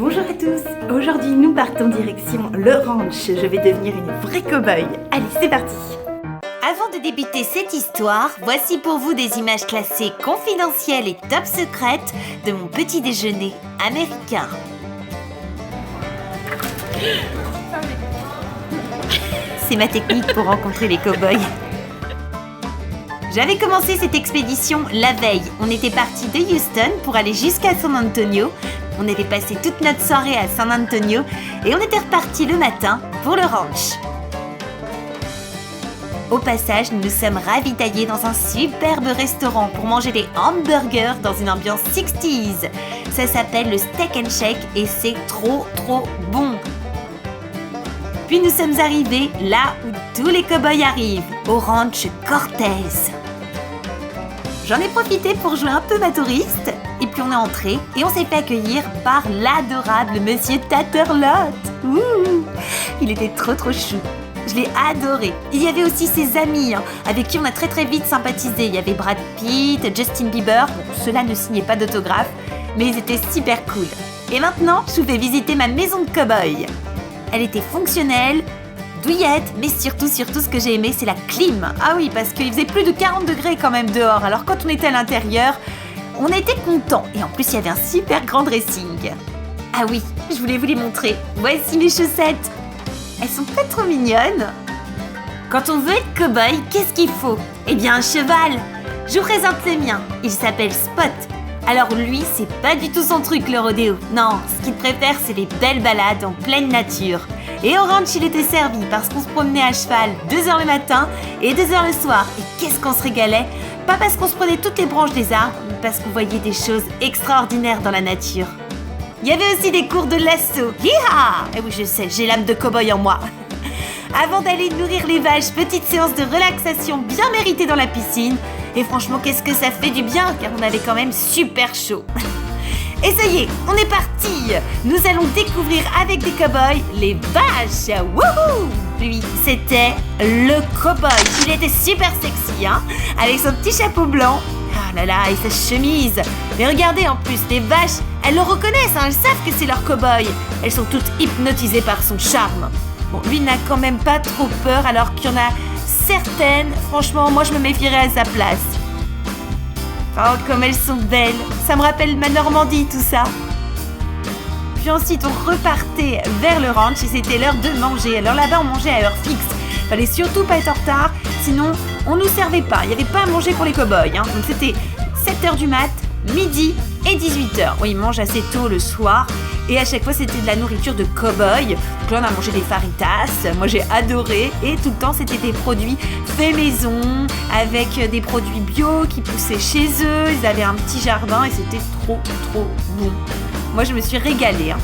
Bonjour à tous, aujourd'hui nous partons direction le ranch, je vais devenir une vraie cow-boy. Allez, c'est parti. Avant de débuter cette histoire, voici pour vous des images classées confidentielles et top secrètes de mon petit déjeuner américain. C'est ma technique pour rencontrer les cow-boys. J'avais commencé cette expédition la veille. On était parti de Houston pour aller jusqu'à San Antonio. On avait passé toute notre soirée à San Antonio et on était reparti le matin pour le ranch. Au passage, nous nous sommes ravitaillés dans un superbe restaurant pour manger des hamburgers dans une ambiance 60s. Ça s'appelle le Steak and Shake et c'est trop bon. Puis nous sommes arrivés là où tous les cow-boys arrivent, au ranch Cortez. J'en ai profité pour jouer un peu ma touriste, et puis on est entré et on s'est fait accueillir par l'adorable Monsieur Tatterlot. Ouh, il était trop chou. Je l'ai adoré. Il y avait aussi ses amis avec qui on a très vite sympathisé. Il y avait Brad Pitt, Justin Bieber. Bon, ceux-là ne signaient pas d'autographe, mais ils étaient super cool. Et maintenant, je vous fais visiter ma maison de cow-boy. Elle était fonctionnelle, douillette, mais surtout ce que j'ai aimé, c'est la clim. Ah oui, parce qu'il faisait plus de 40 degrés quand même dehors. Alors quand on était à l'intérieur, on était contents. Et en plus, il y avait un super grand dressing. Ah oui, je voulais vous les montrer. Voici mes chaussettes. Elles sont pas trop mignonnes. Quand on veut être cow-boy, qu'est-ce qu'il faut? Eh bien, un cheval. Je vous présente le mien. Il s'appelle Spot. Alors lui, c'est pas du tout son truc, le rodéo. Non, ce qu'il préfère, c'est les belles balades en pleine nature. Et au ranch, il était servi parce qu'on se promenait à cheval 2h le matin et 2h le soir. Et qu'est-ce qu'on se régalait? Pas parce qu'on se prenait toutes les branches des arbres, mais parce qu'on voyait des choses extraordinaires dans la nature. Il y avait aussi des cours de lasso. Hi-ha! Eh oui, je sais, j'ai l'âme de cow-boy en moi. Avant d'aller nourrir les vaches, petite séance de relaxation bien méritée dans la piscine. Et franchement, qu'est-ce que ça fait du bien, car on avait quand même super chaud. Et ça y est, on est parti. Nous allons découvrir avec des cow-boys les vaches. Wouhou! Lui, c'était le cow-boy. Il était super sexy, avec son petit chapeau blanc. Ah là là, et sa chemise. Mais regardez, en plus, les vaches, elles le reconnaissent, elles savent que c'est leur cow-boy. Elles sont toutes hypnotisées par son charme. Bon, lui n'a quand même pas trop peur, alors qu'il y en a certaines. Franchement, moi, je me méfierais à sa place. Oh, comme elles sont belles. Ça me rappelle ma Normandie, tout ça. Puis ensuite, on repartait vers le ranch et c'était l'heure de manger. Alors là-bas, on mangeait à heure fixe. Fallait surtout pas être en retard, sinon on nous servait pas. Il n'y avait pas à manger pour les cow-boys. Donc c'était 7h du mat, midi et 18h. Oui, ils mangent assez tôt le soir. Et à chaque fois, c'était de la nourriture de cow-boy. Donc là, on a mangé des faritas. Moi, j'ai adoré. Et tout le temps, c'était des produits faits maison, avec des produits bio qui poussaient chez eux. Ils avaient un petit jardin et c'était trop bon. Moi, je me suis régalée.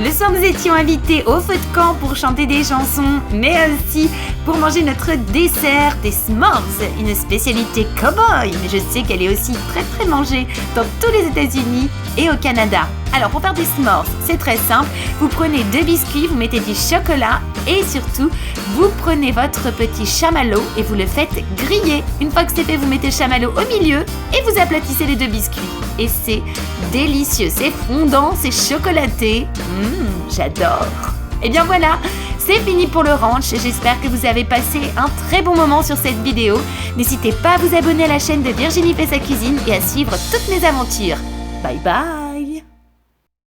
Le soir, nous étions invités au feu de camp pour chanter des chansons, mais aussi pour manger notre dessert, des s'mores, une spécialité cow-boy. Mais je sais qu'elle est aussi très mangée dans tous les États-Unis et au Canada. Alors, pour faire des s'mores, c'est très simple. Vous prenez 2 biscuits, vous mettez du chocolat et surtout, vous prenez votre petit chamallow et vous le faites griller. Une fois que c'est fait, vous mettez le chamallow au milieu et vous aplatissez les 2 biscuits. Et c'est délicieux, c'est fondant, c'est chocolaté. J'adore. Et bien voilà, c'est fini pour le ranch. J'espère que vous avez passé un très bon moment sur cette vidéo. N'hésitez pas à vous abonner à la chaîne de Virginie fait sa cuisine et à suivre toutes mes aventures. Bye bye.